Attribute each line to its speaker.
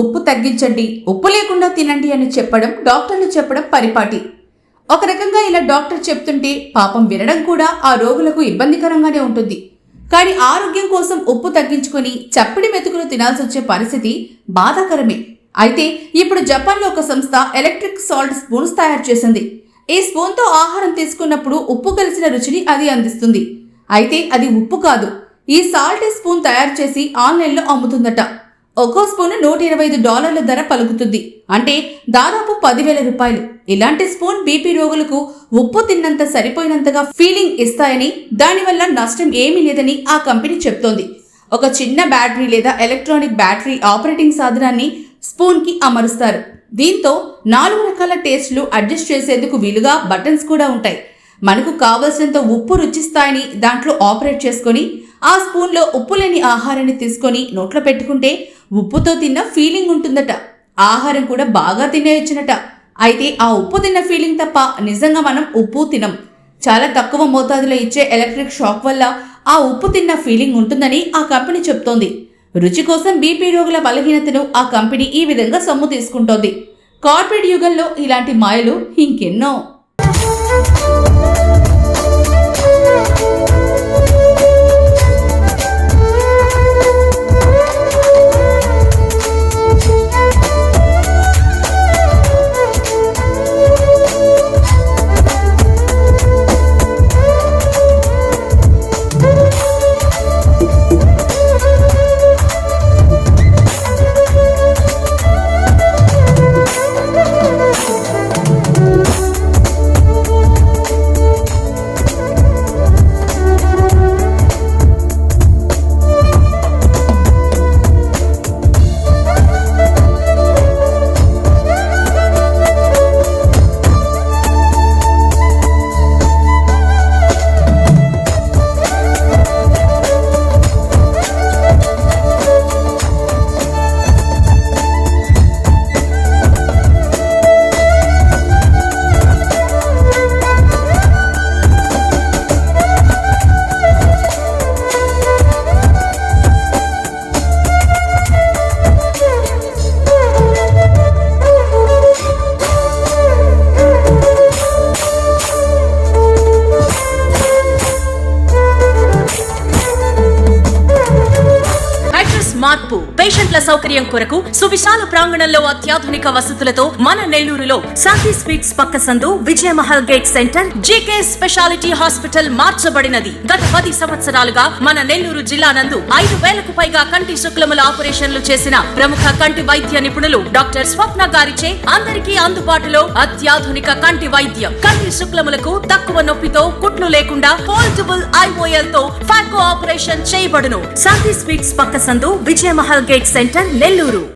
Speaker 1: ఉప్పు తగ్గించండి, ఉప్పు లేకుండా తినండి అని చెప్పడం డాక్టర్లు చెప్పడం పరిపాటి. ఒక రకంగా ఇలా డాక్టర్ చెప్తుంటే పాపం వినడం కూడా ఆ రోగులకు ఇబ్బందికరంగానే ఉంటుంది. కానీ ఆరోగ్యం కోసం ఉప్పు తగ్గించుకొని చప్పిడి మెతుకులు తినాల్సి వచ్చే పరిస్థితి బాధాకరమే. అయితే ఇప్పుడు జపాన్లో ఒక సంస్థ ఎలక్ట్రిక్ సాల్ట్ స్పూన్స్ తయారు చేసింది. ఈ స్పూన్తో ఆహారం తీసుకున్నప్పుడు ఉప్పు కలిసిన రుచిని అది అందిస్తుంది. అయితే అది ఉప్పు కాదు. ఈ సాల్ట్ స్పూన్ తయారు చేసి ఆన్లైన్లో అమ్ముతుందట. ఒక్కో స్పూన్ $125 ధర పలుకుతుంది. అంటే దాదాపు 10,000 రూపాయలు. ఇలాంటి స్పూన్ బీపీ రోగులకు ఉప్పు తిన్నంత సరిపోయినంతగా ఫీలింగ్ ఇస్తాయని, దానివల్ల నష్టం ఏమీ లేదని ఆ కంపెనీ చెప్తోంది. ఒక చిన్న బ్యాటరీ లేదా ఎలక్ట్రానిక్ బ్యాటరీ ఆపరేటింగ్ సాధనాన్ని స్పూన్కి అమరుస్తారు. దీంతో 4 రకాల టేస్ట్లు అడ్జస్ట్ చేసేందుకు వీలుగా బటన్స్ కూడా ఉంటాయి. మనకు కావలసినంత ఉప్పు రుచిస్తాయని దాంట్లో ఆపరేట్ చేసుకొని ఆ స్పూన్లో ఉప్పు లేని ఆహారాన్ని తీసుకొని నోట్లో పెట్టుకుంటే ఉప్పుతో తిన్న ఫీలింగ్ ఉంటుందట. ఆహారం కూడా బాగా తినేయొచ్చునట. అయితే ఆ ఉప్పు తిన్న ఫీలింగ్ తప్ప నిజంగా మనం ఉప్పు తినం. చాలా తక్కువ మోతాదులో ఇచ్చే ఎలక్ట్రిక్ షాక్ వల్ల ఆ ఉప్పు తిన్న ఫీలింగ్ ఉంటుందని ఆ కంపెనీ చెప్తోంది. రుచి కోసం బీపీ రోగుల బలహీనతను ఆ కంపెనీ ఈ విధంగా సొమ్ము తీసుకుంటోంది. కార్పొరేట్ యుగంలో ఇలాంటి మాయలు ఇంకెన్నో.
Speaker 2: మార్పు పేషెంట్ల సౌకర్యం కొరకు సువిశాల ప్రాంగణంలో అత్యాధునిక వసతులతో మన నెల్లూరులో శాంతి స్వీట్స్ పక్క సందు Vijayamahal gate centre GK speciality hospital మార్చబడినది. గత 10 సంవత్సరాలుగా మన నెల్లూరు జిల్లా నందు 5,000కు పైగా కంటి శుక్లముల ఆపరేషన్లు చేసిన ప్రముఖ కంటి వైద్య నిపుణులు డాక్టర్ స్వప్న గారిచే అందరికీ అందుబాటులో అత్యాధునిక కంటి వైద్యం. కంటి శుక్లములకు తక్కువ నొప్పితో కుట్లు లేకుండా ఫోల్డబుల్ IOL తో ఫాకో ఆపరేషన్ చేయబడును. శాంతి స్వీట్స్ పక్క సందు విజయమహల్ గేట్ సెంటర్ నెల్లూరు.